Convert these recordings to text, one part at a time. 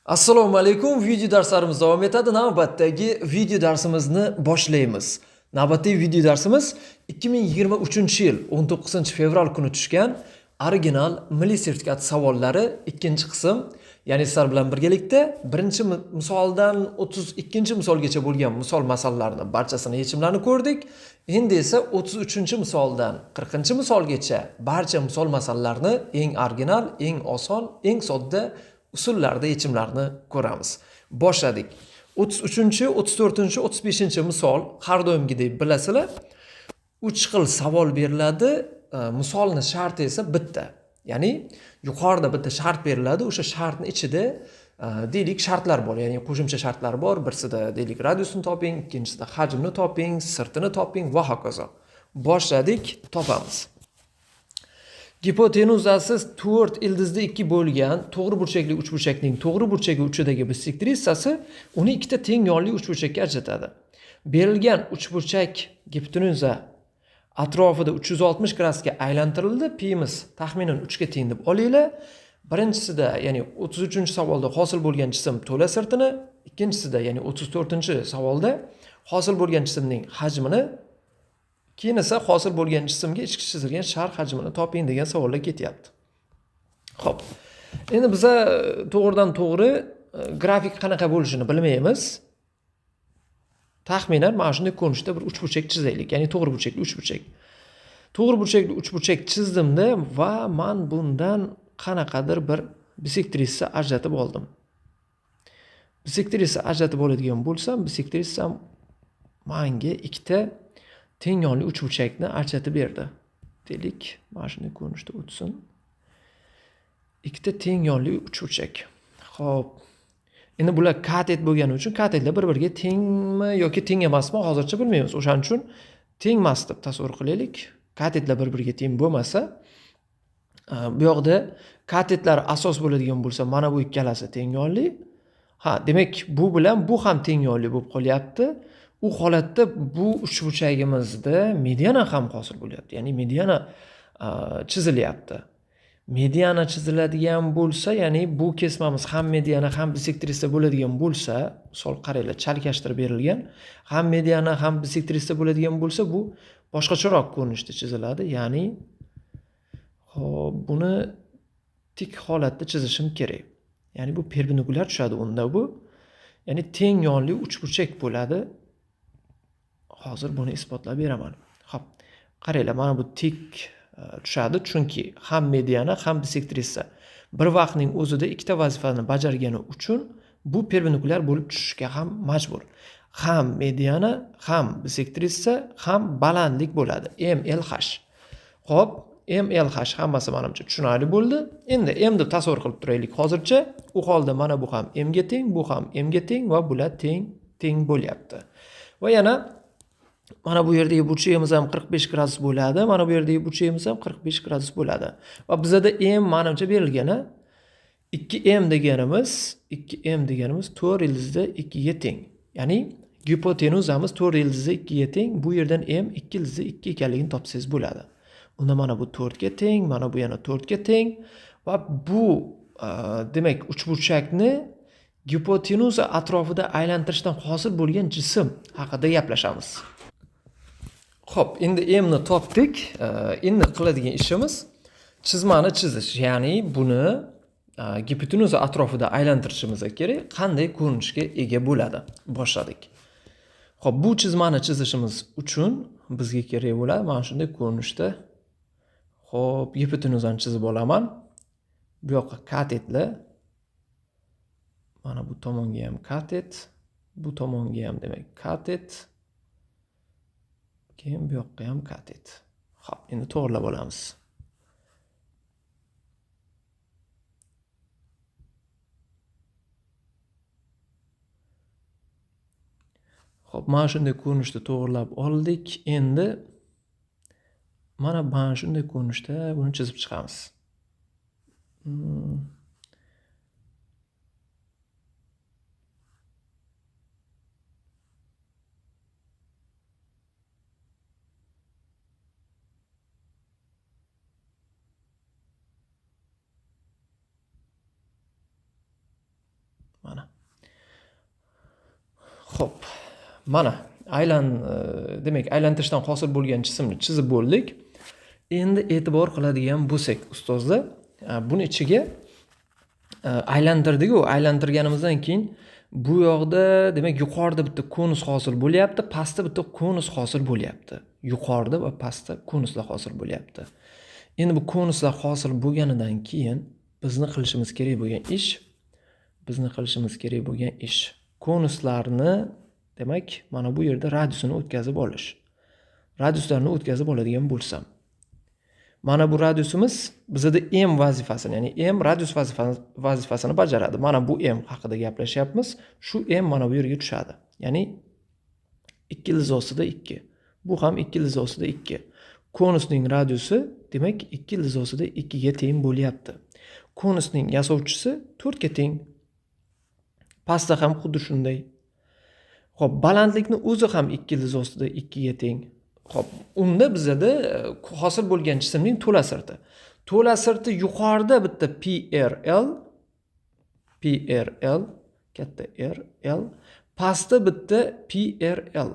Assalomu alaykum. Video darslarimiz davom etadi. Navbatdagi video darsimizni boshlaymiz. Navbatdagi video darsimiz 2023-yil 19-fevral kuni tushgan original milliy sertifikat savollari ikkinchi qism. Ya'ni sizlar bilan birgalikda birinchi misoldan 32-misolgacha bo'lgan misol masalalarni barchasini yechimlarini ko'rdik. Endi esa 33-misoldan 40-misolgacha barcha misol masalalarni eng original, eng oson, eng sodda usullarda yechimlarni ko'ramiz. Boshladik. 33, 34, 35-misol har doimgidek bilasizlar. 3 xil savol beriladi. Misolni sharti esa bitta. Ya'ni yuqorida bitta shart beriladi. O'sha shartning ichida deylik shartlar bor. Ya'ni qo'shimcha shartlar bor. Birisida deylik radiusni toping, ikkinchisida hajmni toping, sirtini toping va hokazo. Boshladik, topamiz. Gipotenuzasi 4 ildizli 2 bo'lgan to'g'ri burchakli uchburchakning to'g'ri burchagi uchidagi bisektrissasi uni ikkita teng yonli uchburchakka ajratadi. Berilgan uchburchak gipotenuza atrofida 360 gradusga aylantirildi. Pimiz taxminan 3 ga teng deb olinglar. Birinchisida, ya'ni 33-savolda hosil bo'lgan jism to'la sirtini, ikkinchisida, ya'ni 34-savolda hosil bo'lgan jismning hajmini, keyin esa hosil bo'lgan jismga ichki chizilgan shar hajmini toping degan savollar ketyapti. Xo'p. Endi biz to'g'ridan to'g'ri grafik qanaqa bo'lishini bilmaymiz. Taxminan mana shunday ko'rinishda bir uchburchak chizaylik, ya'ni to'g'ri burchakli uchburchak. To'g'ri burchakli uchburchak chizdimda va men bundan qanaqadir bir bisektrissa ajratib oldim. Bisektrissa ajratib oladigan bo'lsam, bisektrissam menga ikkita teng yonli uchburchakni ajratib berdi. Deylik, mana shunday ko'rinishda o'tsin. Ikkita teng yonli uchburchak. Xo'p. Endi bular katet bo'lgani uchun katetlar bir-biriga tengmi yoki teng emasmi hozircha bilmaymiz. O'shaning uchun teng emas deb tasavvur qilaylik. Katetlar bir-biriga teng bo'lmasa, bu yoqda katetlar asos bo'ladigan bo'lsa, mana bu ikkalasi teng yonli. Demak, bu bilan bu ham teng yonli bo'lib qolyapti. U holatda bu uchburchagimizda mediana ham hosil bo'lyapti. Ya'ni mediana chizilyapti. Mediana chiziladigan bo'lsa, ya'ni bu kesmamiz ham mediana ham bisektrissa bo'ladigan bo'lsa, misol qaranglar, chalkashtirib berilgan, ham mediana ham bisektrissa bo'ladigan bo'lsa, bu boshqacharoq ko'rinishda chiziladi. Ya'ni hop, buni tik holatda chizishim kerak. Ya'ni bu perpendikulyar tushadi unda bu. Ya'ni teng yonli uchburchak bo'ladi. Hozir buni isbotlab beraman. Xo'p, qaranglar, mana bu tik tushadi, chunki ham mediana ham bisektrissa bir vaqtning o'zida ikkita vazifani bajargani uchun bu perpendikulyar bo'lib tushishga ham majbur. Ham mediana, ham bisektrissa, ham balandlik bo'ladi. MLH. Xo'p, MLH hammasi menimcha tushunarli bo'ldi. Endi M deb tasavvur qilib turaylik hozircha. U holda mana bu ham M ga teng, bu ham M ga teng va bular teng bo'lyapti. Va yana mana bu yerdagi burchagimiz ham 45 gradus bo'ladi. Mana bu yerdagi burchagimiz ham 45 gradus bo'ladi. Va bizda M menimcha berilgan. 2M deganimiz 4 ildizda 2 ga teng. Ya'ni gipotenuzamiz 4 ildizda 2 ga teng. Bu yerdan M 2 ildizda 2 ekanligini topsangiz bo'ladi. Unda mana bu 4 ga teng, mana bu yana 4 ga teng va bu demak uchburchakni gipotenuza atrofida aylantirishdan hosil bo'lgan jism haqida gaplashamiz. Xo'p, endi M ni topdik. Endi qiladigan ishimiz chizmani chizish. Ya'ni buni gipotenuza atrofida aylantirishimiz kerak. Qanday ko'rinishga ega bo'ladi? Boshladik. Xo'p, bu chizmani chizishimiz uchun bizga kerak bo'ladi mana shunday ko'rinishda. Xo'p, gipotenuzani chizib olaman. Bu yoqqa katetlar. Mana bu tomonga ham katet, bu tomonga ham demak katet. Keyin bu yoqqa ham katet. Xo'p, endi to'g'rilab olamiz. Xo'p, mana shunday ko'rinishda to'g'rilab oldik. Endi mana shunday ko'rinishda buni chizib chiqamiz. Xo'p, mana demak aylantirishdan hosil bo'lgan jismni chizib bo'ldik. Endi e'tibor qiladigan bo'lsak, ustozlar, buni ichiga aylantirdik-ku, aylantirganimizdan keyin bu yoqda demak yuqorida bitta konus hosil bo'lyapti, pastda bitta konus hosil bo'lyapti. Yuqorida va pastda konuslar hosil bo'lyapti. Endi bu konuslar hosil bo'lganidan keyin bizni qilishimiz kerak bo'lgan ish konuslarni demak mana bu yerda radiusini o'tkazib olish. Radiuslarni o'tkazib oladigan bo'lsam, mana bu radiusimiz bizda m vazifasini, ya'ni m radius vazifasini bajaradi. Mana bu m haqida gaplashyapmiz. Shu m mana bu yerga tushadi. Ya'ni 2 lizosida 2. Bu ham 2 lizosida 2. Konusning radiusi demak 2 lizosida 2 ga teng bo'lyapti. Konusning yasovchisi 4 ga teng. Pastda ham xuddi shunday. Xo'p, balandlikni o'zi ham 2 lizosida 2 ga teng. Xo'p, unda bizda hosil bo'lgan jismning to'la sirti. To'la sirti yuqorida bitta PRL, katta RL, pastda bitta PRL.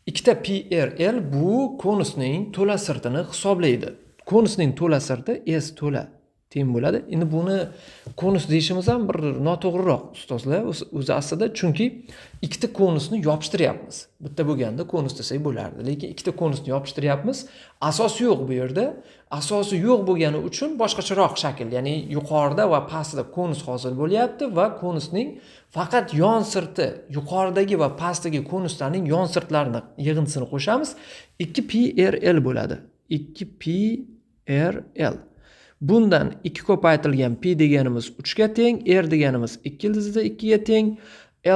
Ikkita PRL bu konusning to'la sirtini hisoblaydi. Konusning to'la sirti S to'la teng bo'ladi. Endi buni konus deyishimiz ham bir noto'g'riroq ustozlar. O'zi aslida chunki ikkita konusni yopishtiryapmiz. Bitta bo'lganda konus desak bo'lardi, lekin ikkita konusni yopishtiryapmiz. Asosi yo'q bu yerda. Asosi yo'q bo'lgani uchun boshqacharoq shakl, ya'ni yuqorida va pastda konus hosil bo'lyapti va konusning faqat yon sirti, yuqoridagi va pastdagi konuslarning yon sirtlarini yig'indisini qo'shamiz. 2PRL bo'ladi. 2PRL. Bundan 2 ko'paytirilgan p deganimiz 3 ga teng, r deganimiz 2 ildizida 2 ga teng,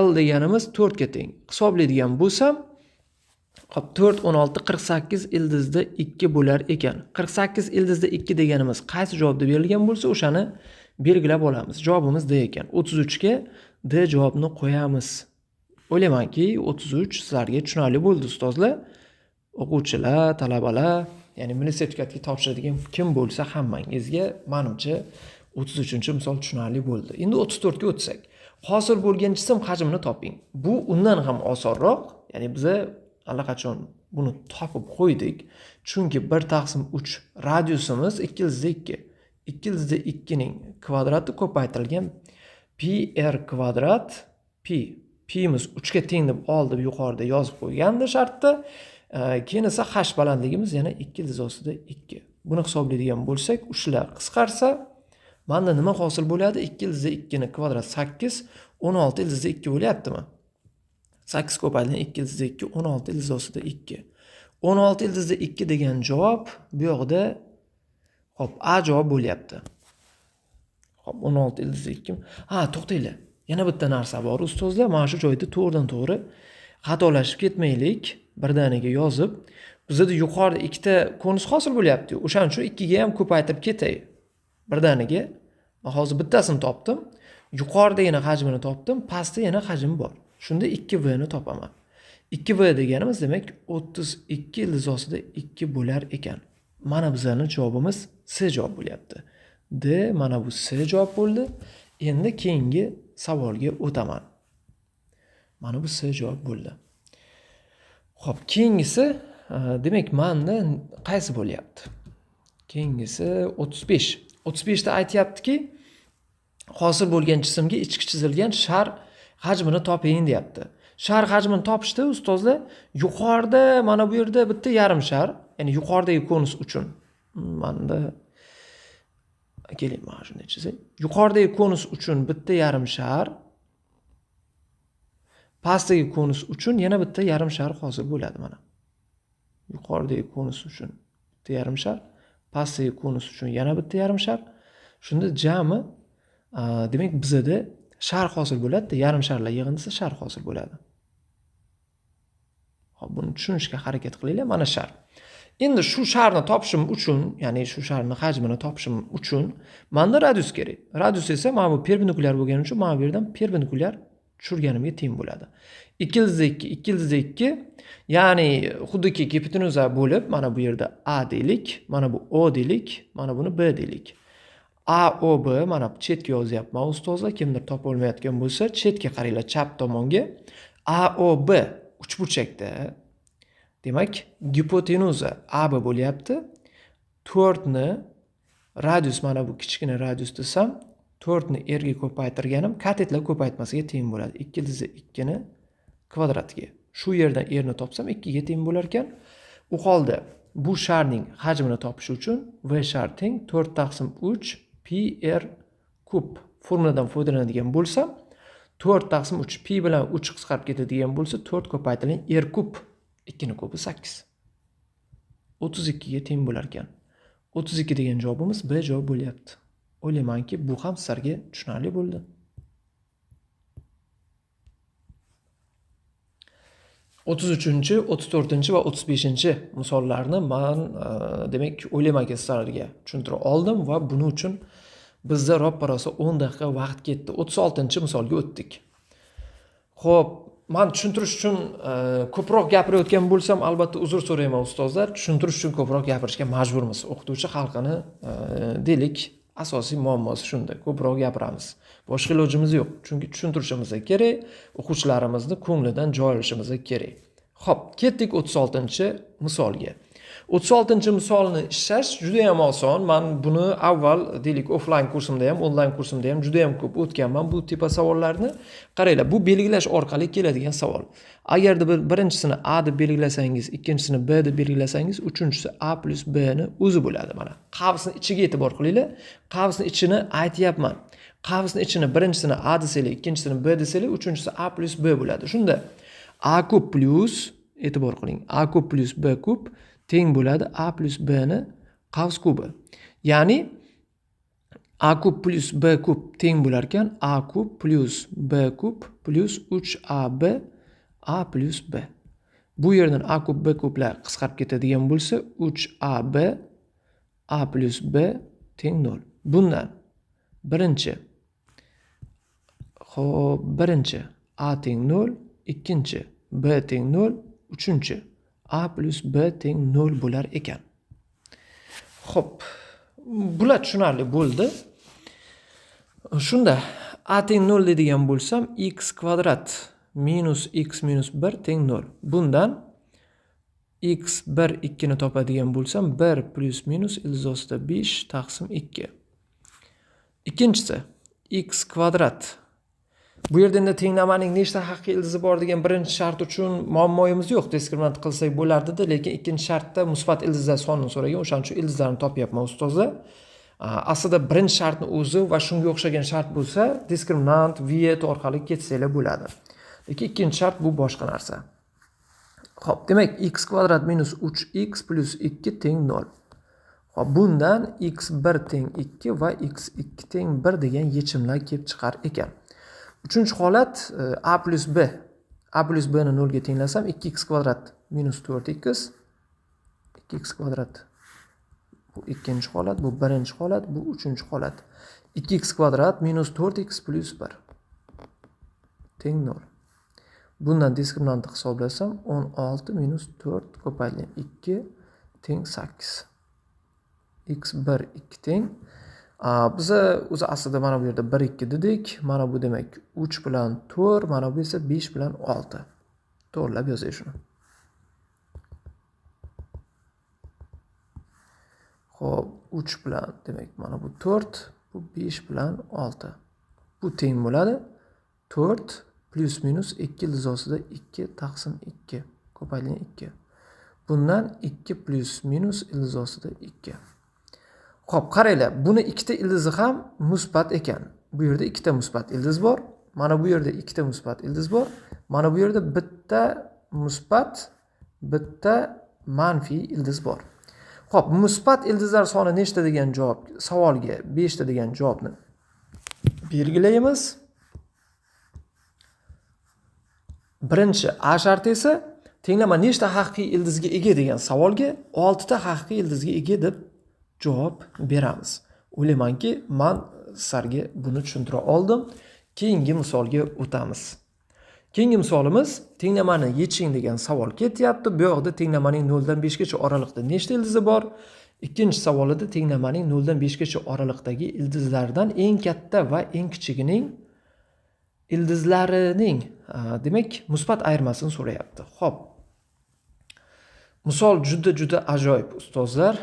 l deganimiz 4 ga teng. Hisoblaydigan bo'lsam, hop 4 16 48 ildizida 2 bo'lar ekan. 48 ildizida 2 deganimiz qaysi javobda berilgan bo'lsa, o'shani belgilab olamiz. Javobimiz D ekan. 33 ga D javobni qo'yamiz. O'ylaymanki 33 sizlarga tushunarli bo'ldi ustozlar. O'quvchilar, talabalar, ya'ni milliy sertifikatga topshiradigan kim bo'lsa hammangizga menimcha 33-misol tushunarli bo'ldi. Endi 34 ga o'tsak. Hosil bo'lgan jism hajmini toping. Bu undan ham osonroq. Ya'ni biz allaqachon buni topib qo'ydik. Chunki 1/3 radiusimiz 2 ildizida 2. 2 ildizida 2 ning kvadrati ko'paytirilgan PR kvadrat p. P'imiz 3 ga teng deb olib yuqorida yozib qo'ygandi shartda. Keyin esa h balandligimiz yana 2 lizosida 2. Buni hisoblaydigan bo'lsak, ushlar qisqarsa, mana nima hosil bo'ladi? 2 ildizida 2 ning kvadrat 8, 16 ildizida 2 bo'lyaptimi? 8 ko'paytirilgan 2 ildizida 2, 16 ildizosida 2. 16 ildizida 2 degan javob bu yoqda hop A javob bo'lyapti. Hop 16 ildizida 2. Ha, to'xtanglar. Yana bitta narsa bor ustozlar. Mana shu joyda to'g'ridan-to'g'ri xatolashib ketmaylik. Birdaniga yozib, bizda yuqorida ikkita konus hosil bo'lyapti. O'shaning uchun 2 ga ham ko'paytirib ketay. Birdaniga. Men hozir bittasini topdim. Yuqorida yana hajmini topdim, pastda yana hajm bor. Shunda 2V ni topaman. 2V deganimiz demak 32 lizosida 2 bo'lar ekan. Mana bizning javobimiz C javob bo'lyapti. D mana bu C javob bo'ldi. Endi keyingi savolga o'taman. Mana bu C javob bo'ldi. Xo'p, keyingisi demak menda qaysi bo'lyapti? Keyingisi 35. 35 da aytayaptiki, hosil bo'lgan jismga ichki chizilgan shar hajmini toping deyapti. Shar hajmini topishda ustozlar yuqorida mana bu yerda bitta yarim shar, ya'ni yuqoridagi konus uchun menda keling, mana shuni chizing. Yuqoridagi konus uchun bitta yarim shar, pastdagi konus uchun yana bitta yarim shar hosil bo'ladi mana. Yuqoridagi konus uchun bitta yarim shar, pastdagi konus uchun yana bitta yarim shar. Shunda jami demak bizda shar hosil bo'ladi, yarim sharlar yig'indisi shar hosil bo'ladi. Xo'p, buni tushunishga harakat qilinglar. Mana shar. Endi shu sharni topishim uchun, ya'ni shu sharning hajmini topishim uchun menda radius kerak. Radius esa mana bu perpendikulyar bo'lgani uchun mana bu yerdan perpendikulyar tushirganimga teng bo'ladi. 2 ildizda 2, 2 ildizda 2, ya'ni xuddiki gipotenuza bo'lib, mana bu yerda A deylik, mana bu O deylik, mana buni B deylik. A, O, B, mana chetga yozyapman ustozlar, kimdir topa olmayotgan bo'lsa, chetga qaranglar, chap tomonga. AOB uchburchakda demak gipotenuza AB bo'lyapti. 4 ni radius mana bu kichkina radius desam 4 ni r ga ko'paytirganim katetlar ko'paytmasiga teng bo'ladi. 2 ildizi 2 ni kvadratiga. Shu yerdan r ni topsam 2 ga teng bo'lar ekan. U holda bu sharning hajmini topish uchun v shar teng 4 taqsim 3 pi r kub formuladan foydalanadigan bo'lsam 4 taqsim 3 pi bilan 3 qisqarib ketadigan bo'lsa 4 ko'paytirilgan r kub 2 ni kubi 8. 32 ga teng bo'lar ekan. 32 degan javobimiz B javob bo'lyapti. O'ylaymanki, bu ham sizlarga tushunarli bo'ldi. 33, 34 va 35 misollarni men demak o'ylaymanki sizlarga tushuntira oldim va buning uchun bizda roppa-rosa 10 daqiqa vaqt ketdi. 36-misolga o'tdik. Xo'p, men tushuntirish uchun ko'proq gapirayotgan bo'lsam, albatta uzr so'rayman ustozlar. Tushuntirish uchun ko'proq gapirishga majburmiz. O'qituvchi xalqini deylik, asosiy muammosi shunda. Ko'proq gapiramiz. Boshqa ilojimiz yo'q. Chunki tushuntirishimiz kerak, o'quvchilarimizni ko'nglidan joy olishimiz kerak. Xo'p, ketdik 36-misolga. 36-misolni ishlash juda ham oson. Men buni avval deylik offline kursimda ham, online kursimda ham juda ham ko'p o'tganman bu tipa savollarni. Qaranglar, bu belgilash orqali keladigan savol. Agarda birinchisini A deb belgilasangiz, ikkinchisini B deb belgilasangiz, uchinchisi A plus B ni o'zi bo'ladi mana. Qavsni ichiga e'tibor qilinglar. Qavsni ichini aytyapman. Qavsni ichini birinchisini A desanglar, ikkinchisini B desanglar, uchinchisi A plus B bo'ladi. Shunda A kub plus e'tibor qiling. A kub plus B kub teng bo'ladi A plus B ni qavs kubi. Ya'ni A kub plus B kub teng bo'lar ekan A kub plus B kub plus 3AB A plus B. Bu yerdan A kub B kublar qisqarib ketadigan bo'lsa 3AB A plus B teng 0. Bundan birinchi A teng 0, ikkinchi B teng 0, uchinchi A plus B teng 0 bo'lar ekan. Xo'p, bular tushunarli bo'ldi. Shunda A teng 0 deydigan bo'lsam, x kvadrat minus x minus 1 teng 0. Bundan x 1, 2 ni topadigan bo'lsam, 1 plus minus ildiz 5 taqsim 2. Ikkinchisi, x kvadrat. Bu yerda endi tenglamaning nechta haqiqiy ildizi bor degan birinchi shart uchun muammoyimiz yo'q. Diskriminant qilsak bo'lardi-da, lekin ikkinchi shartda musbat ildizlar sonini so'ragan, o'shaning uchun ildizlarni topyapman ustozlar. Aslida birinchi shartni o'zi va shunga o'xshagan shart bo'lsa, diskriminant viet orqali ketsanglar bo'ladi. Lekin ikkinchi shart bu boshqa narsa. Xo'p, demak x kvadrat minus 3x plus 2 teng 0. Xo'p, bundan x1 teng 2 va x2 teng 1 degan yechimlar kelib chiqar ekan. Uchinchi holat A plus B. A plus B ni 0 ga tenglasam 2x kvadrat minus 4x 2x kvadrat. Bu ikkinchi holat, bu birinchi holat, bu uchinchi holat. 2x kvadrat minus 4x plus 1 teng 0. Bundan diskriminantni hisoblasam 16 minus 4 ko'paytirilgan 2 teng 8. x1 2 teng. Biza o'zi aslida mana bu yerda 1 2 dedik. Mana bu demak 3 bilan 4, mana bu esa 5 bilan 6. To'g'rilab yozay shuni. Xo'p, 3 bilan demak mana bu 4, bu 5 bilan 6. Bu teng bo'ladi 4 plus minus 2 ildiz ostida 2 taqsim 2 ko'paytirilgan 2. Bundan 2 plus minus ildiz ostida 2. Xo'p, qaranglar, buni ikkita ildizi ham musbat ekan. Bu yerda ikkita musbat ildiz bor. Mana bu yerda ikkita musbat ildiz bor. Mana bu yerda bitta musbat, bitta manfiy ildiz bor. Xo'p, musbat ildizlar soni nechta degan javob, savolga 5 ta degan javobni belgilaymiz. Birinchi A sharti esa tenglama nechta haqiqiy ildizga ega degan savolga 6 ta haqiqiy ildizga ega deb javob beramiz. O'ylaymanki, men sizlarga buni tushuntira oldim. Keyingi misolga o'tamiz. Keyingi misolimiz tenglamani yeching degan savol ketyapti. Bu yoqda tenglamaning 0 dan 5 gacha oraliqda nechta ildizi bor? Ikkinchi savolida tenglamaning 0 dan 5 gacha oraliqdagi ildizlardan eng katta va eng kichigining ildizlarining Demak, musbat ayirmasini so'rayapti. Xo'p. Misol juda ajoyib ustozlar.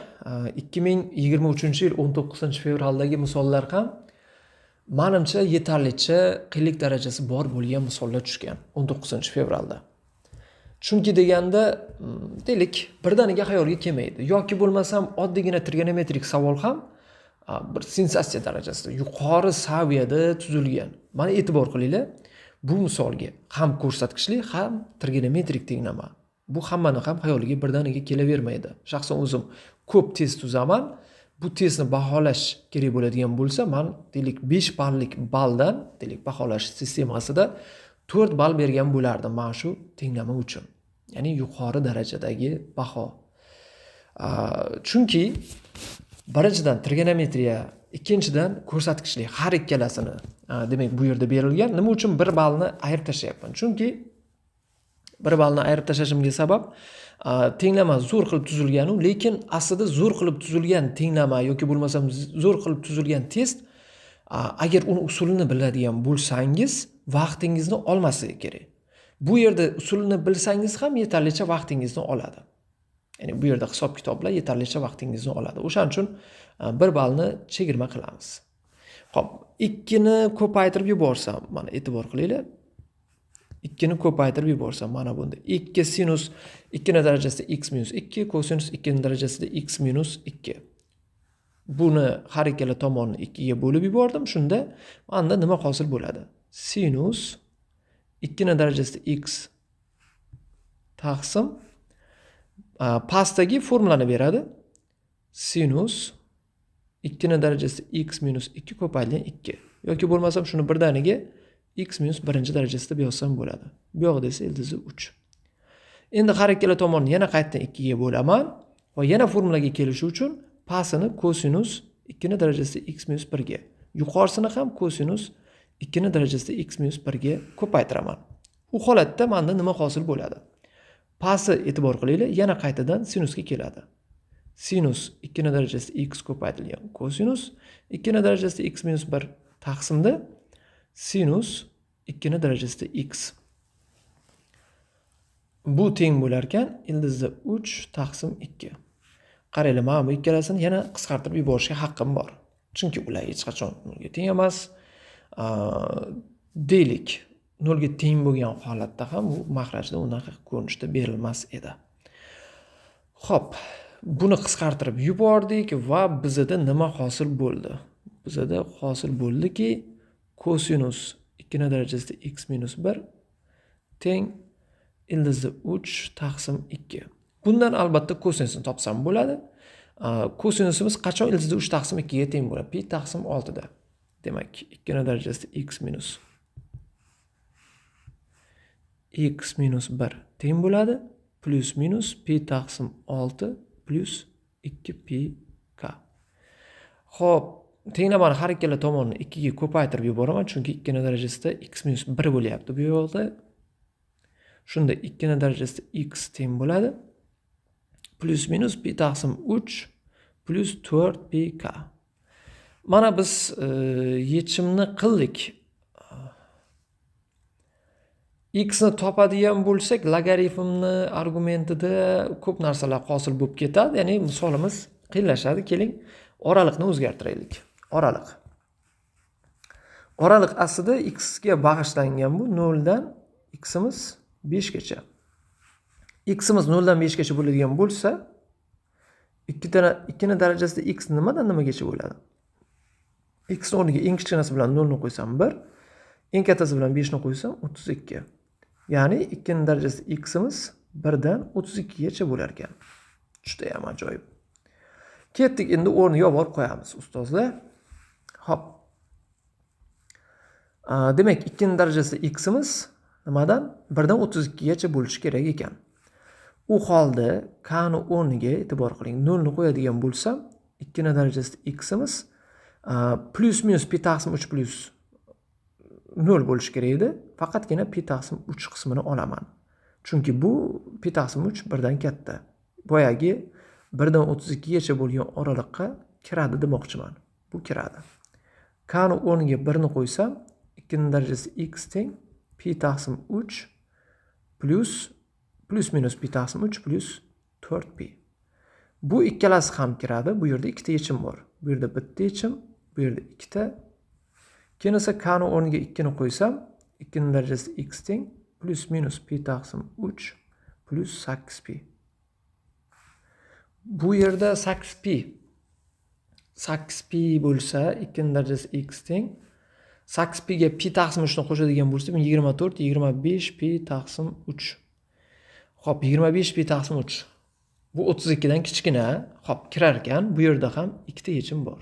2023-yil 19-fevraldagi misollar ham menimcha yetarlicha qiyinlik darajasi bor bo'lgan misollar tushgan 19-fevralda. Chunki deganda, deylik, birdaniga xayolga kelmaydi. Yoki bo'lmasam oddiygina trigonometrik savol ham bir sensatsiya darajasida, yuqori saviyada tuzilgan. Mana e'tibor qilinglar, bu misolga ham ko'rsatkichli, ham trigonometrik tenglama. Bu hammani ham xayoliga birdaniga kelavermaydi. Shaxsan o'zim ko'p test tuzaman. Bu testni baholash kerak bo'ladigan bo'lsa, men deylik 5 ballik baldan, deylik baholash sistemasida 4 ball bergan bo'lardim mana shu tenglama uchun. Ya'ni yuqori darajadagi baho. Chunki birinchidan trigonometriya, ikkinchidan ko'rsatkichli har ikkalasini demak bu yerda berilgan. Nima uchun 1 ballni ayirib tashlayapman? Chunki 1 ballni ayirib tashlashimga sabab tenglama zo'r qilib tuzilgan-u, lekin aslida zo'r qilib tuzilgan tenglama yoki bo'lmasam zo'r qilib tuzilgan test agar uni usulini biladigan bo'lsangiz, vaqtingizni olmasligi kerak. Bu yerda usulini bilsangiz ham yetarlicha vaqtingizni oladi. Ya'ni bu yerda hisob-kitoblar yetarlicha vaqtingizni oladi. O'shaning uchun 1 ballni chegirma qilamiz. Xo'p, 2 ni ko'paytirib yuborsam, mana e'tibor qilinglar. 2 ni ko'paytirib yuborsam mana bunda 2 sinus 2 ning darajasida x minus 2, kosinus 2 ning darajasida x minus 2. Buni har ikkala tomonni 2 ga bo'lib yubordim. Shunda menda nima hosil bo'ladi? Sinus 2 ning darajasida x taqsim pastdagi formulani beradi. Sinus 2 ning darajasida x minus 2 ko'paytirilgan 2. Yoki bo'lmasam shuni birdaniga x minus 1 darajasida yozsam bo'ladi. Bu yoqda esa ildizi 3. Endi har ikkala tomonni yana qaytadan 2 ga bo'laman va yana formulaga kelish uchun pastini kosinus 2 ning darajasida x minus 1 ga, yuqorisini ham kosinus 2 ning darajasida x minus 1 ga ko'paytiraman. U holatda menda nima hosil bo'ladi? Pasti e'tibor qilinglar, yana qaytadan sinusga keladi. Sinus 2 ning darajasida x ko'paytirilgan kosinus 2 ning darajasida x minus 1 taqsimda sinus 2 ning darajasida x. Bu teng bo'lar ekan ildizda 3 taqsim 2. Qaranglar, men bu ikkalasini yana qisqartirib yuborishga haqqim bor. Chunki ular hech qachon nolga teng emas. Deylik, nolga teng bo'lgan holatda ham bu mahrajda unaqa ko'rinishda berilmas edi. Xo'p, buni qisqartirib yubordik va bizda nima hosil bo'ldi? Bizda hosil bo'ldiki, kosinus 2 ning darajasida x minus 1 teng ildizda 3 taqsim 2. Bundan albatta kosinusni topsam bo'ladi. Kosinusimiz qachon ildizda 3 taqsim 2 ga teng bo'ladi? Pi taqsim 6 da. Demak, 2 ning darajasida x minus 1 teng bo'ladi. Plus minus pi taqsim 6 plus 2 pi k. Xo'p, tenglamani har ikkala tomonni 2 ga ko'paytirib yuboraman, chunki 2 ning darajasida x minus 1 bo'lyapti bu yoqda. Shunda 2 ning darajasida x teng bo'ladi. Plus minus pi taqsim 3 plus 4 pi k. Mana biz yechimni qildik. X ni topadigan bo'lsak, logaritmni argumentida ko'p narsalar hosil bo'lib ketadi. Ya'ni misolimiz qiyinlashadi. Keling, oraliqni o'zgartiraylik. Oraliq aslida x ga bag'ishlangan bu 0 dan ximiz 5 gacha. Ximiz 0 dan 5 gacha bo'ladigan bo'lsa, 2 ning darajasida x nimadan nimagacha bo'ladi? X ning o'rniga eng kichkinasi bilan 0 ni qo'ysam 1, eng kattasi bilan 5 ni qo'ysam 32. Ya'ni 2 ning darajasida ximiz 1 dan 32 gacha bo'lar ekan. Juda ham ajoyib. Ketdik, endi o'rniga yuborib qo'yamiz ustozlar. Hop. Demak, 2 ning darajasida ximiz nimadan? 1 dan 32 gacha bo'lishi kerak ekan. U holda k ni o'rniga e'tibor qiling, 0 ni qo'yadigan bo'lsam, 2 ning darajasida ximiz plus minus pi taqsim 3 plus 0 bo'lishi kerak edi. Faqatgina pi taqsim 3 qismini olaman. Chunki bu pi taqsim 3 1 dan katta. Boyagi 1 dan 32 gacha bo'lgan oraliqqa kiradi demoqchiman. Bu kiradi. K ni o'rniga 1 ni qo'ysam, 2 ning darajasida x teng pi taqsim 3 plus minus pi taqsim 3 plus 4pi. Bu ikkalasi ham kiradi. Bu yerda ikkita yechim bor. Bu yerda bitta yechim, bu yerda ikkita. Keyin esa k ni o'rniga 2 ni qo'ysam, 2 ning darajasi x teng plus minus pi taqsim 3 plus 8pi. Bu yerda 8pi. 8pi bo'lsa, 2 ning darajasi x teng 8pi ga pi taqsim 3 ni qo'shadigan bo'lsa, 24, 25 pi taqsim 3. Xo'p, 25 pi taqsim 3. Bu 32 dan kichkina. Xo'p, kirar ekan. Bu yerda ham ikkita yechim bor.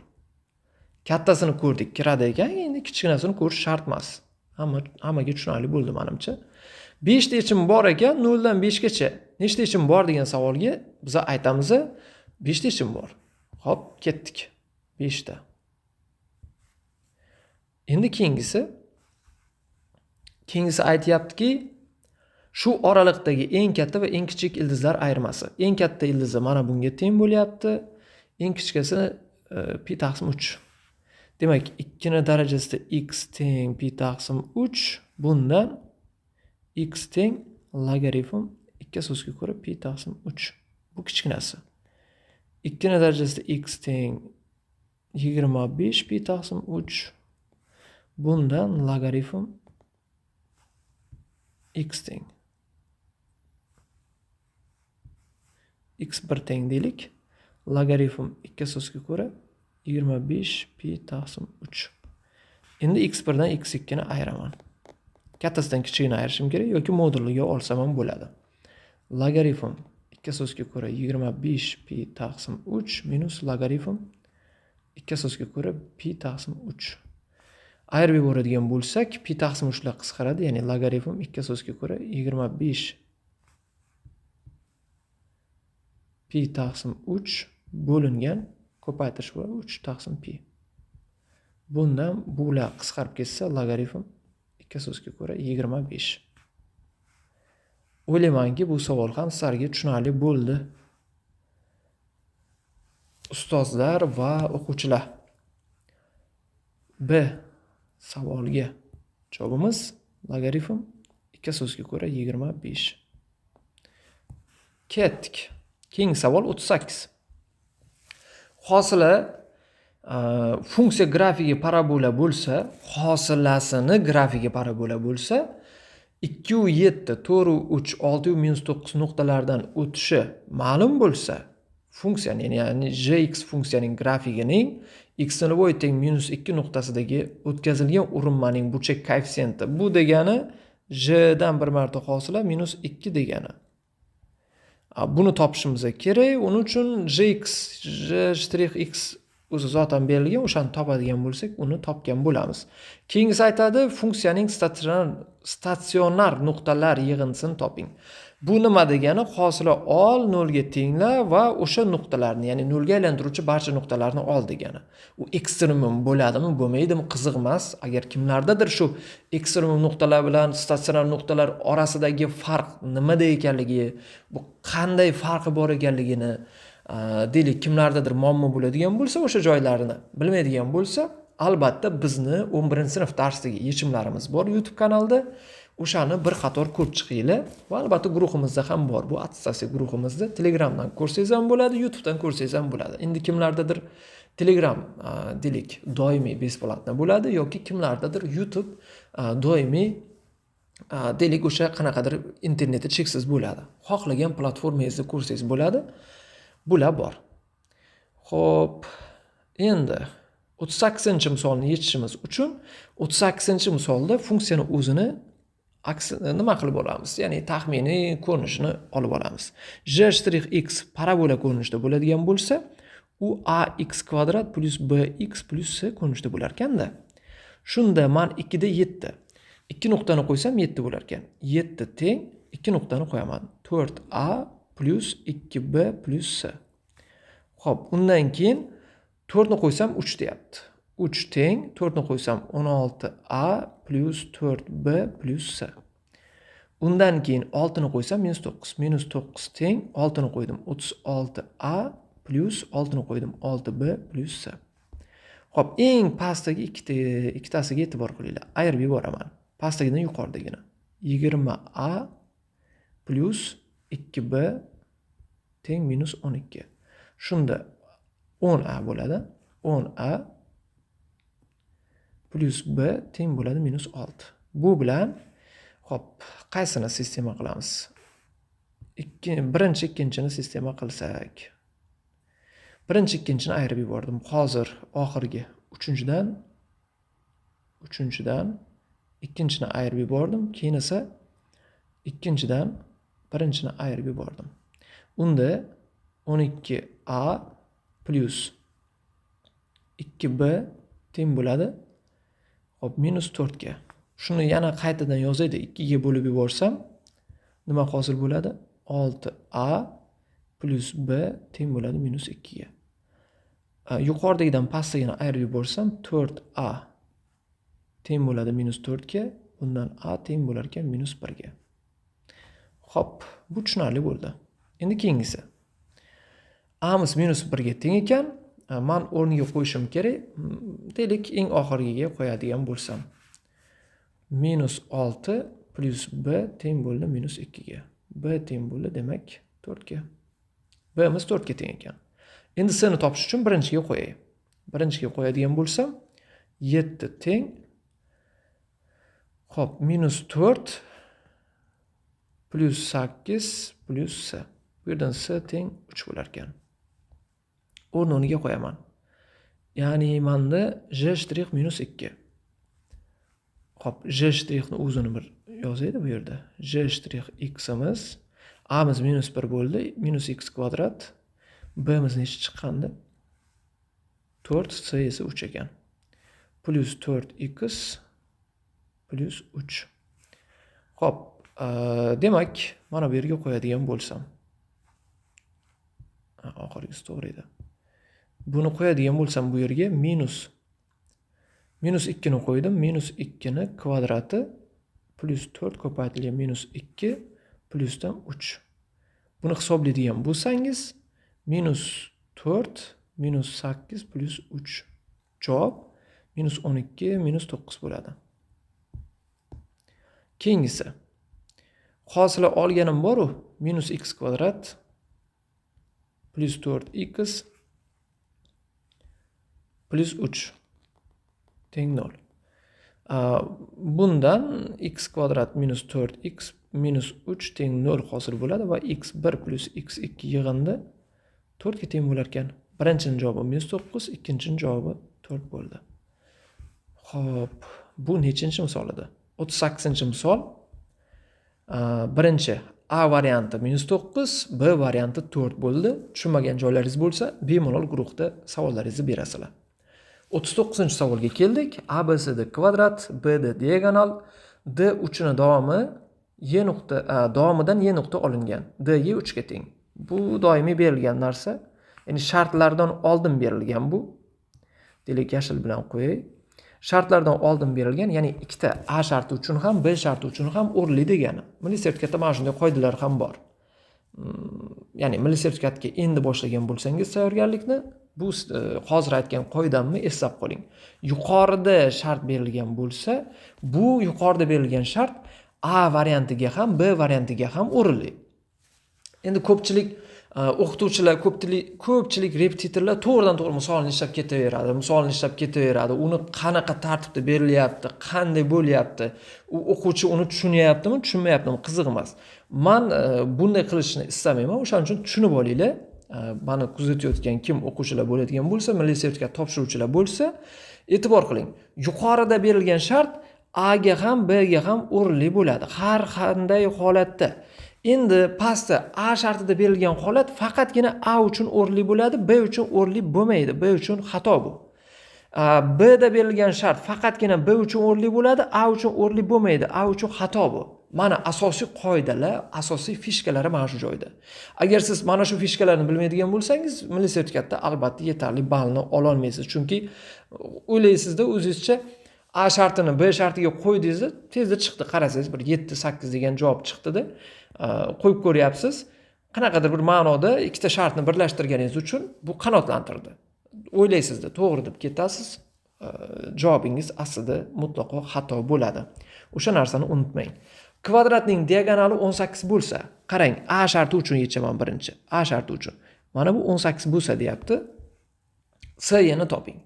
Kattasini ko'rdik, kiradi ekan, endi kichkinasini ko'rish shart emas. Hammaga tushunarli bo'ldi menimcha. 5 ta yechim bor ekan, 0 dan 5 gacha. Nechta yechim bor degan savolga biz aytamiz, 5 ta yechim bor. Xo'p, ketdik. 5 ta. Endi keyingisi aytayaptiki, shu oraliqdagi eng katta va eng kichik ildizlar ayirmasi. Eng katta ildizi mana bunga teng bo'lyapti. Eng kichkisi pi taqsim 3. Demak, 2 ning darajasida x teng pi taqsim 3. Bundan x teng logaritm 2 asosga ko'ra pi taqsim 3. Bu kichkinasi. 2 ning darajasida x teng 25 pi taqsim 3. Bundan logaritm x teng x1 teng deylik. Logaritm 2 asosga ko'ra 25 pi taqsim 3. Endi x1 dan x2 ni ayiraman. Kattasidan kichigini ayirishim kerak yoki moduliga olsam ham bo'ladi. Logaritm 2 asosga ko'ra 25 pi taqsim 3 minus logaritm 2 asosga ko'ra pi taqsim 3. Ayirib yuboradigan bo'lsak, pi taqsim 3 lar qisqaradi, ya'ni logaritm 2 asosga ko'ra 25 pi taqsim 3 bo'lingan ko'paytirish va 3 taqsim pi. Bundan bular qisqarib ketsa, logaritm 2 asosga ko'ra 25. O'ylaymanki, bu savol ham sizlarga tushunarli bo'ldi. Ustozlar va o'quvchilar. B savolga javobimiz logaritm 2 asosga ko'ra 25. Ketdik. Keyingi savol 38. Hosila funksiya grafigi parabola bo'lsa, hosilasini grafigi parabola bo'lsa, 2, 7, 4, 3, 6, -9 nuqtalardan o'tishi ma'lum bo'lsa, funksiyani, ya'ni gx funksiyaning grafigining x0 teng -2 nuqtasidagi o'tkazilgan urinmaning burchak koeffitsiyenti. Bu degani j dan bir marta hosila -2 degani. Buni topishimiz kerak. Uning uchun j'(x) o'zi zotan berilgan, o'shani topadigan bo'lsak, uni topgan bo'lamiz. Keyingisi aytadi, funksiyaning statsionar nuqtalar yig'indisini toping. Bu nima degani? Hosila ol 0 ga tengla va o'sha nuqtalarni, ya'ni 0 ga aylantiruvchi barcha nuqtalarni ol degani. U ekstremum bo'ladimi, bo'lmaydimi, qiziq emas. Agar kimlardadir shu ekstremum nuqtalar bilan statsionar nuqtalar orasidagi farq nimada ekanligi, bu qanday farqi bor ekanligini deylik, kimlardadir muammo bo'ladigan bo'lsa, o'sha joylarini bilmaydigan bo'lsa, albatta bizni 11-sinf darsidagi yechimlarimiz bor YouTube kanalida. O'shani bir qator ko'rib chiqinglar va albatta guruhimizda ham bor. Bu attestatsiya guruhimizda Telegramdan ko'rsangiz ham bo'ladi, YouTubedan ko'rsangiz ham bo'ladi. Endi kimlardadir Telegram deylik doimiy besplatno bo'ladi yoki kimlardadir YouTube doimiy deylik o'sha qanaqadir interneti cheksiz bo'ladi. Xohlagan platformangizda ko'rsangiz bo'ladi. Bular bor. Xo'p, endi 38-misolni yechishimiz uchun 38-misolda funksiyani o'zini nima qilib olamiz? Ya'ni taxminiy ko'rinishini olib olamiz. j'(x) parabola ko'rinishida bo'ladigan bo'lsa, u ax kvadrat plus bx plus c ko'rinishida bo'lar ekanda. Shunda men 2 da 7. 2 nuqtani qo'ysam 7 bo'lar ekan. 7 teng 2 nuqtani qo'yaman. 4a plus 2b plus c. Xo'p, undan keyin 4 ni qo'ysam 3 deyapti. 3 teng 4 ni qo'ysam 16a plus 4b plus c. Undan keyin 6 ni qo'ysam -9. -9 teng 6 ni qo'ydim 36a plus 6 ni qo'ydim 6b plus c. Xo'p, eng pastdagi ikkitasiga e'tibor qilinglar. Ayirib yuboraman. Pastdagidan yuqoridagina. 20A plus 2B teng minus 12. Shunda 10A bo'ladi. 10A plus B teng bo'ladi minus 6. Bu bilan hop, qaysini sistema qilamiz? Birinchi, ikkinchini sistema qilsak. Birinchi, ikkinchini ayirib yubordim. Hozir oxirgi uchinchidan ikkinchini ayirib yubordim. Keyin esa ikkinchidan birinchini ayirib yubordim. Unda 12A plus 2B teng bo'ladi. Hop, minus 4 ga. Shuni yana qaytadan yozaydi. 2 ga bo'lib yuborsam nima hosil bo'ladi? 6A plus B teng bo'ladi minus 2 ga. Yuqoridagidan pastdagini ayirib yuborsam 4A teng bo'ladi minus 4 ga. Bundan A teng bo'lar ekan minus 1 ga. Hop, bu tushunarli bo'ldi. Endi keyingisi. A'miz minus 1 ga teng ekan, men o'rniga qo'yishim kerak. Deylik, eng oxirgiga qo'yadigan bo'lsam. Minus 6 plus B teng bo'ldi minus 2 ga. B teng bo'ldi, demak 4 ga. B'miz 4 ga teng ekan. Endi C'ni topish uchun birinchiga qo'yay. Birinchiga qo'yadigan bo'lsam 7 teng. Hop, minus 4 plus 8 plus C. Bu yerdan C teng 3 bo'lar ekan. O'rniga qo'yaman. Ya'ni menda J' minus 2. Hop, J' o'zini bir yozaydi bu yerda. J' x'imiz A'miz minus 1 bo'ldi, minus x kvadrat. B'miz necha chiqqandi? 4, C esa 3 ekan. Plus 4x plus 3. Hop, demak, mana bu yerga qo'yadigan bo'lsam. Oxirgisi to'g'ri edi. Buni qo'yadigan bo'lsam bu yerga minus 2 ni qo'ydim. Minus 2 ni kvadrati plus 4 ko'paytirilgan minus 2 plusdan 3. Buni hisoblaydigan bo'lsangiz minus 4 minus 8 plus 3. Javob minus 12 minus 9 bo'ladi. Keyingisi. Hosila olganim bor-ku, minus x kvadrat plus 4x plus 3 teng 0. Bundan x kvadrat minus 4x minus 3 teng 0 hosil bo'ladi va x1 plus x2 yig'indi 4 ga teng bo'lar ekan. Birinchining javobi minus 9, ikkinchining javobi 4 bo'ldi. Xo'p, bu nechinchi misol edi? 38-misol. Birinchi A varianti minus 9, B varianti 4 bo'ldi. Tushunmagan joylaringiz bo'lsa, bemalol guruhda savollaringizni berasizlar. 39-savolga keldik. ABCD kvadrat, BD diagonal, D uchini davomidan Y nuqta olingan. D 3 ga teng. Bu doimiy berilgan narsa. Ya'ni shartlardan oldin berilgan bu. Deylik, yashil bilan qo'yay. Shartlardan oldin berilgan, ya'ni ikkita A sharti uchun ham, B sharti uchun ham o'rinli degani. Milliy sertifikatda mana shunday qoidalar ham bor. Ya'ni milliy sertifikatga endi boshlagan bo'lsangiz tayyorgarlikni, bu hozir aytgan qoidamni eslab qoling. Yuqorida shart berilgan bo'lsa, bu yuqorida berilgan shart A variantiga ham, B variantiga ham o'rinli. Endi ko'pchilik o'qituvchilar, ko'pchilik repetitorlar to'g'ridan-to'g'ri misolni ishlab ketaveradi. Uni qanaqa tartibda berilyapti, qanday bo'lyapti, u o'quvchi uni tushunyaptimi, tushunmayaptimi, qiziq emas. Men bunday qilishni istamayman. O'shaning uchun tushunib olinglar. Mani kuzatayotgan kim o'quvchilar bo'ladigan bo'lsa, milliy sertifikat topshiruvchilar bo'lsa, e'tibor qiling. Yuqorida berilgan shart A ga ham, B ga ham o'rinli bo'ladi. Har qanday holatda. Endi pastda A shartida berilgan holat faqatgina A uchun o'rinli bo'ladi, B uchun o'rinli bo'lmaydi. B uchun xato bu. B da berilgan shart faqatgina B uchun o'rinli bo'ladi, A uchun o'rinli bo'lmaydi. A uchun xato bu. Mana asosiy qoidalar, asosiy fishkalari mana shu joyda. Agar siz mana shu fishkalarni bilmaydigan bo'lsangiz, milliy sertifikatda albatta yetarli ballni ola olmaysiz. Chunki o'ylaysizda o'zingizcha A shartini B shartiga qo'ydingizda, tezda chiqdi. Qarasangiz bir 7-8 degan javob chiqdi-da. Qo'yib ko'ryapsiz. Qanaqadir bir ma'noda ikkita shartni birlashtirganingiz uchun bu qanotlantirdi. O'ylaysizda, to'g'ri deb ketasiz. javobingiz aslida mutlaqo xato bo'ladi. O'sha narsani unutmang. Kvadratning diagonali 18 bo'lsa, qarang, A sharti uchun yechaman birinchi. A sharti uchun. Mana bu 18 bo'lsa deyapti. SY ni toping.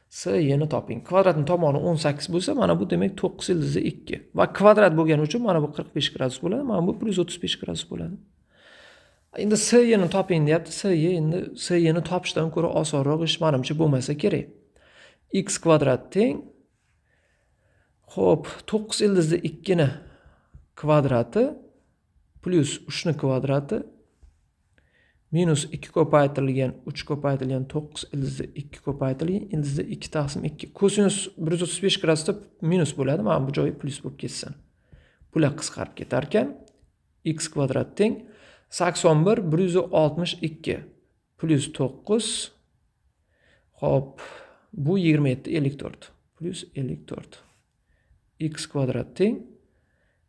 SY ni toping. Kvadratning tomoni 18 bo'lsa, mana bu demak 9 ildizi 2. Va kvadrat bo'lgani uchun mana bu 45 gradus bo'ladi, mana bu plus 35 gradus bo'ladi. Endi SY ni toping deyapti. SY ni topishdan ko'ra osonroq ish menimcha bo'lmasa kerak. X kvadrat teng. Xo'p, 9 ildizli 2 ni kvadrati plus 3 ni kvadrati minus 2 ko'paytirilgan 3 ko'paytirilgan 9 ildizli 2 ko'paytirilgan ildizli 2 taqsim 2. Kosinus 135 gradusda minus bo'ladi. Mana bu joyi plus bo'lib ketsin. Bular qisqarib ketar ekan. X kvadrat teng 81 162 plus 9. Xo'p, bu 27 54 plus 54. X kvadrat teng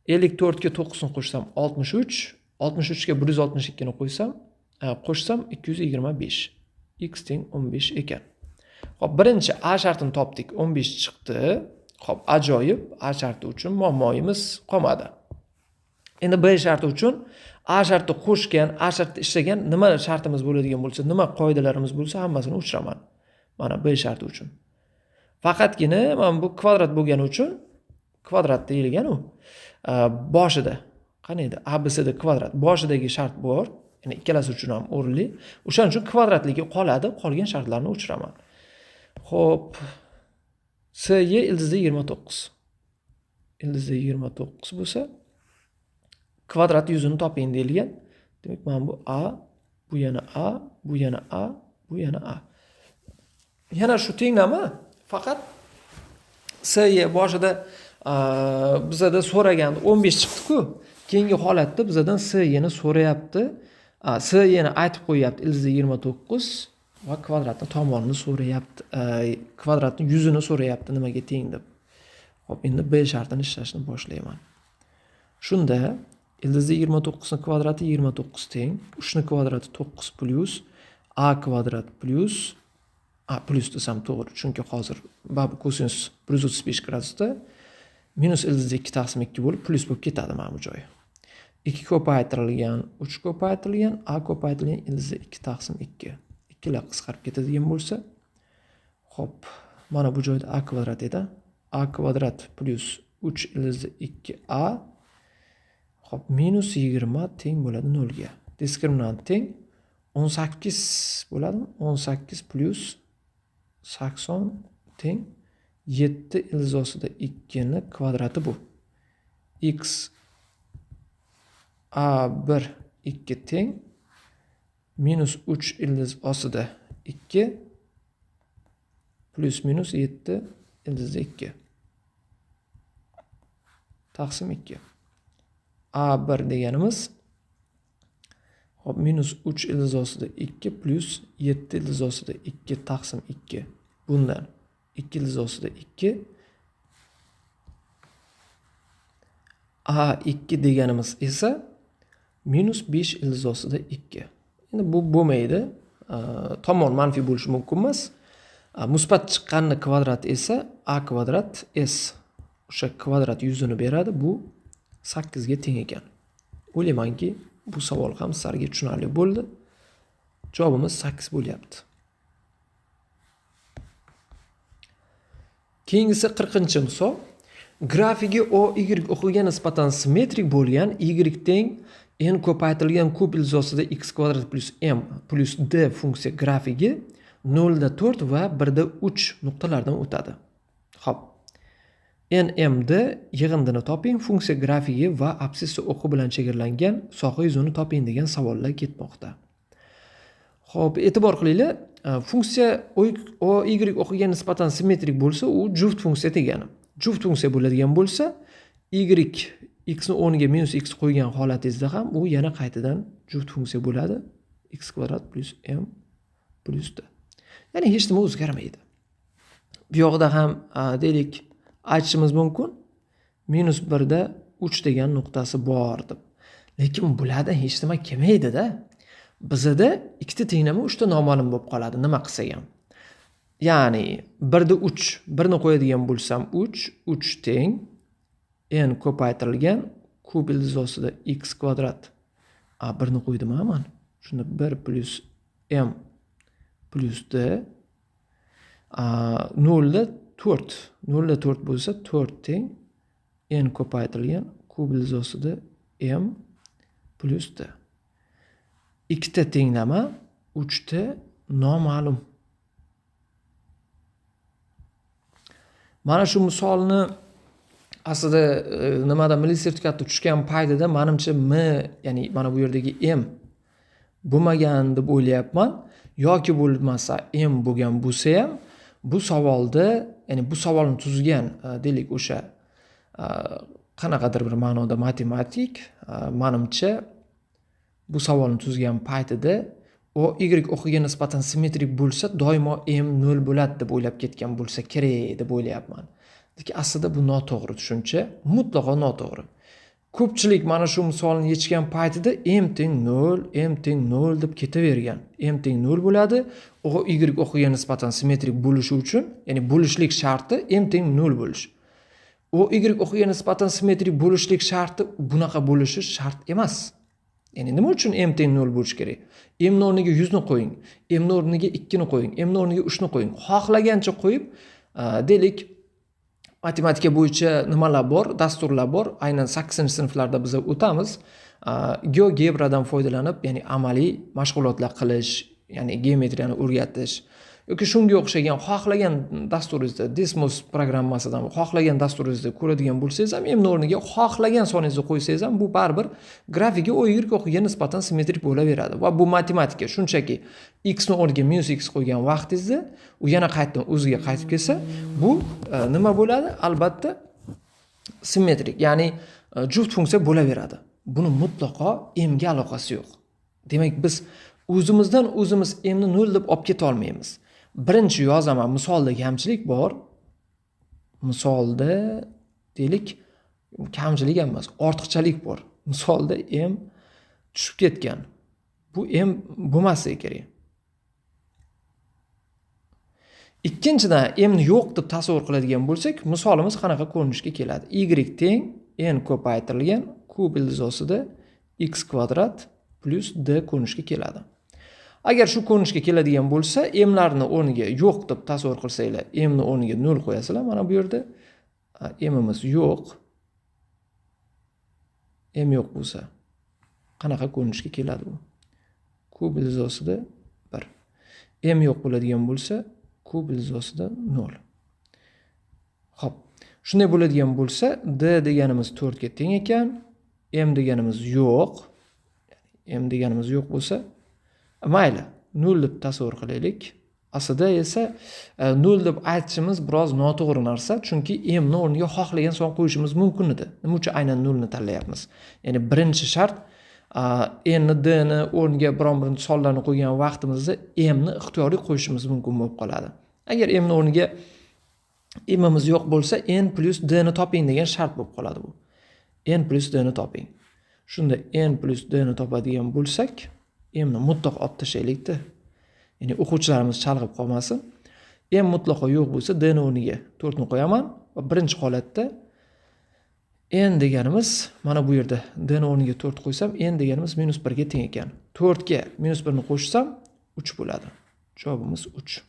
54 ga 9 ni qo'shsam 63, 63 ga 162 ni qo'shsam 225. X teng 15 ekan. Xo'p, birinchi A shartini topdik, 15 chiqdi. Xo'p, ajoyib. A sharti uchun muammoyimiz qolmadi. Endi B sharti uchun A shartni qo'shgan, A shartda ishlagan nima shartimiz bo'ladigan bo'lsa, nima qoidalarimiz bo'lsa, hammasini o'chiraman. Mana B sharti uchun. Faqatgina mana bu kvadrat bo'lgani uchun kvadrat deyilgan u. Boshida qani edi? ABCD kvadrat boshidagi shart bor. Ya'ni ikkalasi uchun ham o'rinli. O'shaning uchun kvadratligi qoladi, qolgan shartlarni o'chiraman. Xo'p. SY ildizli 29. Ildizli 29 bo'lsa, kvadrat yuzini toping deyilgan. Demak, mana bu A, bu yana A, bu yana A, bu yana A. Yana shu tenglama, faqat SY boshida bizada so'raganda 15 chiqdi-ku. Keyingi holatda bizadan SY ni so'rayapti. SY ni aytib qo'yapti, ildizli 29 va kvadratning tomonini so'rayapti. Kvadratning yuzini so'rayapti nimaga teng deb. Xo'p, endi B shartini ishlashni boshlayman. Shunda ildizli 29 ni kvadrati 29 teng, 3 ni kvadrati 9 plus A kvadrat plus plus desam to'g'ri, chunki hozir babu kosinus 135 gradusda minus ildizli 2 taqsim 2 bo'lib plus bo'lib ketadi mana bu joyi. 2 ko'paytirilgan 3 ko'paytirilgan A ko'paytirilgan ildizli 2 taqsim 2. Ikkilar qisqarib ketadigan bo'lsa, xo'p, mana bu joyda A kvadrat edi. A kvadrat plus 3 ildizli 2A xo'p, minus 20 teng bo'ladi 0 ga. Diskriminant teng 18 bo'ladi. 18 plus 80 teng 7 ildiz ostida 2 ni kvadrati bu. X A1 2 teng minus 3 ildiz ostida 2 plus minus 7 ildizda 2 taqsim 2. A1 deganimiz hop minus 3 ildiz ostida 2 plus 7 ildiz ostida 2 taqsim 2. Bundan 2 ildiz ostida 2 A2 deganimiz esa minus 5 ildiz ostida 2. Endi bu bo'lmaydi. Tomon manfiy bo'lishi mumkin emas. Musbat chiqqanning kvadrati esa A kvadrat S. O'sha kvadrat yuzini beradi. Bu 8 ga teng ekan. O'ylaymanki, bu savol ham sizlarga tushunarli bo'ldi. Javobimiz 8 bo'lyapti. Keyingisi 40-misol. Grafigi OY o'qiga nisbatan simmetrik bo'lgan y teng n ko'paytirilgan kub ildiz ostida x kvadrat plus m plus d funksiya grafigi 0 da 4 va 1 da 3 nuqtalardan o'tadi. Xo'p. NMD yig'indini toping, funksiya grafigi va absissi o'qi bilan chegaralangan soha yuzini toping degan savollar ketmoqda. Xo'p, e'tibor qilinglar, funksiya OY o'qiga nisbatan simmetrik bo'lsa, u juft funksiya degani. Juft funksiya bo'ladigan bo'lsa, y x ni o'rniga minus x qo'ygan holatingizda ham u yana qaytadan juft funksiya bo'ladi. X kvadrat plus m plus d. Ya'ni hech nima o'zgarmaydi. Bu yoqda ham deylik aytishimiz mumkin. Minus 1 da 3 degan nuqtasi bor deb. Lekin bulardan hech nima kelmaydi-da. Bizda ikkita tenglama 3 ta noma'lum bo'lib qoladi, nima qilsak ham. Ya'ni 1da 3, 1ni qo'yadigan bo'lsam 3, 3 teng n ko'paytirilgan kub ildiz ostida x kvadrat. 1ni qo'ydim man. Shunda 1 plus m plus d 0 da 4. 0 da 4 bo'lsa 4 teng n ko'paytirilgan kub ildiz ostida m plus d. 2 ta tenglama, 3 ta noma'lum. Mana shu misolni aslida nimada milliy sertifikatda tushgan paytida menimcha ya'ni mana bu yerdagi m bo'lmagan deb o'ylayapman. Yoki bo'lmasa m bo'lgan bo'lsa ham bu savolda, ya'ni bu savolni tuzgan deylik o'sha qanaqadir bir ma'noda matematik, menimcha bu savolni tuzgan paytida o y o'qiga nisbatan simmetrik bo'lsa doimo m 0 bo'ladi deb o'ylab ketgan bo'lsa kerak deb o'ylayapman. Lekin aslida bu noto'g'ri tushuncha, mutlaqo noto'g'ri. Ko'pchilik mana shu misolni yechgan paytida m teng 0, m teng 0 deb ketavergan. M teng 0 bo'ladi. O y o'qiga nisbatan simmetrik bo'lishi uchun, ya'ni bo'lishlik sharti m teng 0 bo'lish. O y o'qiga nisbatan simmetrik bo'lishlik sharti bunaqa bo'lishi shart emas. Ya'ni nima uchun m teng 0 bo'lish kerak? M ni o'rniga 100 ni qo'ying, m ni o'rniga 2 ni qo'ying, m ni o'rniga 3 ni qo'ying. Xohlagancha qo'yib, deylik matematika bo'yicha nimalar bor, dasturlar bor. Aynan 8-sinflarda biz o'tamiz. GeoGebradan foydalanib, ya'ni amaliy mashg'ulotlar qilish, ya'ni geometriyani o'rgatish yoki shunga o'xshagan xohlagan dasturingizda, Desmos programmasidan xohlagan dasturingizda ko'radigan bo'lsangiz ham, m ni o'rniga xohlagan soningizni qo'ysangiz ham bu baribir grafiki o y o'qiga nisbatan simmetrik bo'laveradi. Va bu matematika. Shunchaki x ni o'rniga minus x qo'ygan vaqtingizda u yana qaytadan o'ziga qaytib kelsa, bu nima bo'ladi? Albatta simmetrik, ya'ni juft funksiya bo'laveradi. Buni mutlaqo m ga aloqasi yo'q. Demak, biz o'zimizdan o'zimiz m ni 0 deb olib keta olmaymiz. Birinchi yozaman, misolda kamchilik bor. Misolda deylik kamchilik emas, ortiqchalik bor. Misolda m tushib ketgan. Bu m bo'lmasligi kerak. Ikkinchidan m ni yo'q deb tasavvur qiladigan bo'lsak, misolimiz qanaqa ko'rinishga keladi? Y teng n ko'paytirilgan kub ildiz ostida x kvadrat plus d ko'rinishga keladi. Agar shu ko'rinishga keladigan bo'lsa, m larni o'rniga yo'q deb tasavvur qilsanglar, m ni o'rniga 0 qo'yasizlar. Mana bu yerda m imiz yo'q. M yo'q bo'lsa, qanaqa ko'rinishga keladi bu? Kub ildiz ostida 1. M yo'q bo'ladigan bo'lsa, kub ildiz ostida 0. Xo'p, shunday bo'ladigan bo'lsa, d deganimiz 4 ga teng ekan, m deganimiz yo'q. M deganimiz yo'q bo'lsa, mayli, 0 deb tasavvur qilaylik. Aslida esa 0 deb aytishimiz biroz noto'g'ri narsa, chunki m ni o'rniga xohlagan son qo'yishimiz mumkin edi. Nima uchun aynan 0 ni tanlayapmiz? Ya'ni birinchi shart n ni d ni o'rniga biron-bir sonlarni qo'ygan vaqtimizda m ni ixtiyoriy qo'yishimiz mumkin bo'lib qoladi. Agar m ni o'rniga m'imiz yo'q bo'lsa, n plus d ni toping degan shart bo'lib qoladi bu. N plus d ni toping. Shunda n plus d ni topadigan bo'lsak, m ni mutlaq olib tashlaylik-da. Ya'ni o'quvchilarimiz chalg'ib qolmasin. M mutlaqo yo'q bo'lsa, d ni o'rniga 4 ni qo'yaman va birinchi holatda n deganimiz mana bu yerda d ni o'rniga 4 qo'ysam, n deganimiz -1 ga teng ekan. 4 ga -1 ni qo'shsam 3 bo'ladi. Javobimiz 3.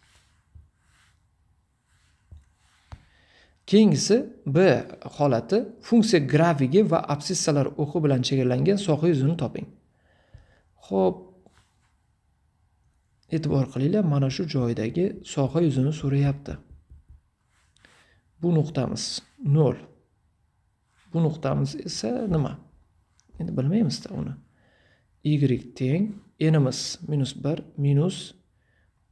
Keyingisi B holati, funksiya grafigi va absissalar o'qi bilan chegaralangan soha yuzini toping. Xo'p, e'tibor qilinglar, mana shu joydagi soha yuzini so'rayapti. Bu nuqtamiz 0. Bu nuqtamiz esa nima? Endi bilmaymiz-da uni. Y teng n'imiz -1 minus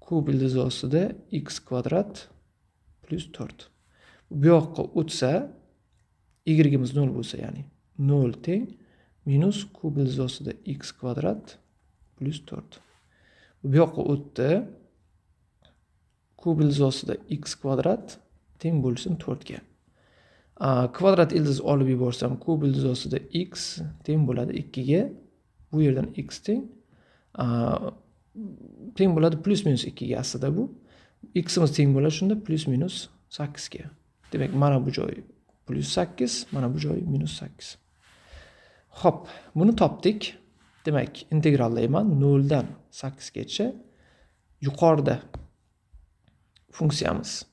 kub ildiz ostida x kvadrat plus 4. Bu yoqqa o'tsa, y'imiz 0 bo'lsa, ya'ni 0 teng minus kub ildiz ostida x kvadrat plus 4. Bu yoqqa o'tdi. Kub ildiz ostida x kvadrat teng bo'lsin 4 ga. Kvadrat ildiz olib yuborsam, kub ildiz ostida x teng bo'ladi 2 ga. Bu yerdan x teng bo'ladi plus minus 2 ga aslida bu. X'imiz teng bo'ladi shunda plus minus 8 ga. Demak, mana bu joy plus 8, mana bu joy minus 8. Xo'p, buni topdik. Demak, integrallayman 0 dan 8 gacha. Yuqorida funksiyamiz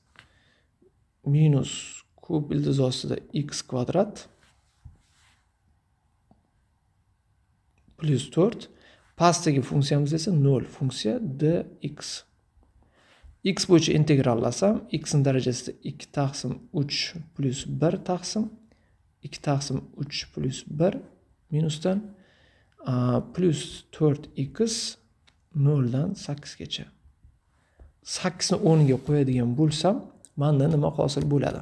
minus kub ildiz ostida x kvadrat plus 4. Pastdagi funksiyamiz esa 0 funksiya dx. X bo'yicha integrallasam, x ning darajasida 2 taqsim 3 plus 1 taqsim 2 taqsim 3 plus 1 minusdan plus 4x 0 dan 8 gacha. 8 ni o'rniga qo'yadigan bo'lsam, menda nima hosil bo'ladi?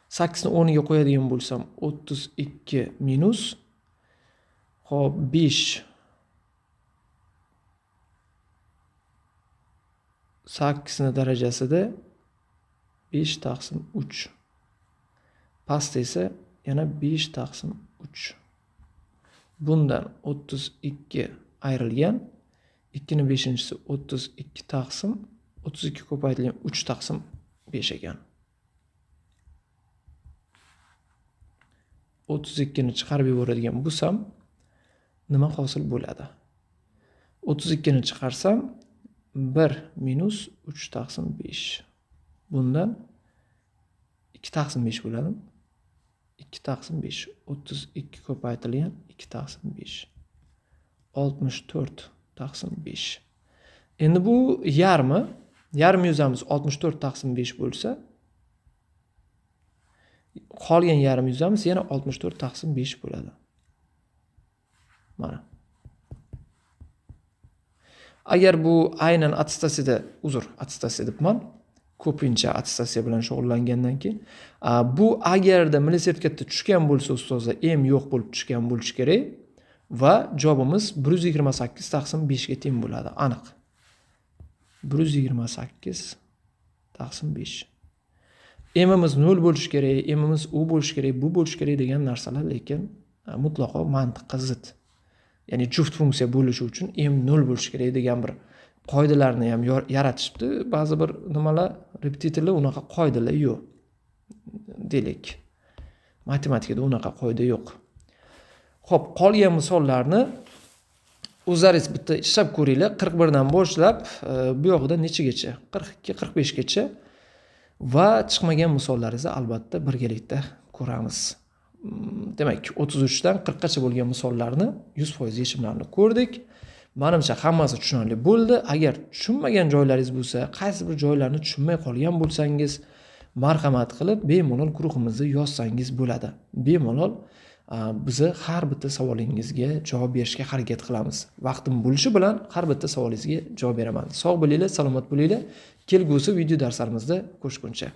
8 ni o'rniga qo'yadigan bo'lsam, 32 minus hop 5 8 ni darajasida 5 taqsim 3. Pastda esa yana 5 taqsim 3. Bundan 32 ayrilgan. 2 ni 5-inchisi 32 taqsim 32 ko'paytirilgan 3 taqsim 5 ekan. 32 ni chiqarib yuboradigan bo'lsam, nima hosil bo'ladi? 32 ni chiqarsam 1 minus 3 taqsim 5. Bundan 2 taqsim 5 bo'ladi. 2 taqsim 5. 32 ko'paytirilgan 2 taqsim 5. 64 taqsim 5. Endi bu yarmi. Yarmi yuzamiz 64 taqsim 5 bo'lsa, qolgan yarim yuzamiz yana 64 taqsim 5 bo'ladi. Mana. Agar bu aynan attestatsiyada, attestatsiya debman, ko'pincha attestatsiya bilan shug'ullangandan keyin, bu agarda millisertifikatda tushgan bo'lsa, ustozlar, m yo'q bo'lib tushgan bo'lishi kerak va javobimiz 128 taqsim 5 ga teng bo'ladi, aniq. 128 taqsim 5. M'imiz 0 bo'lishi kerak, m'imiz u bo'lishi kerak, bu bo'lishi kerak degan narsalar lekin mutlaqo mantiqqa zid. Ya'ni juft funksiya bo'lishi uchun m 0 bo'lishi kerak degan bir qoidalarni ham yaratishibdi. Ba'zi bir nimalar, repetitorlar unaqa qoidalar yo'q. Deylik. Matematikada unaqa qoida yo'q. Xo'p, qolgan misollarni o'zlaringiz bitta ishlab ko'ringlar. 41 dan boshlab bu yoqda nechigacha? 42, 45 gacha va chiqmagan misollaringizni albatta birgalikda ko'ramiz. Demak, 33 dan 40 gacha bo'lgan misollarni 100% yechimlarini ko'rdik. Menimcha hammasi tushunarli bo'ldi. Agar tushunmagan joylaringiz bo'lsa, qaysi bir joylarni tushunmay qolgan bo'lsangiz, marhamat qilib bemalol guruhimizda yozsangiz bo'ladi. Bemalol bizni har bitta savolingizga javob berishga harakat qilamiz. Vaqtim bo'lishi bilan har bitta savolingizga javob beraman. Sog' bo'linglar, salomat bo'linglar. Kelgusi video darslarimizda ko'rishguncha.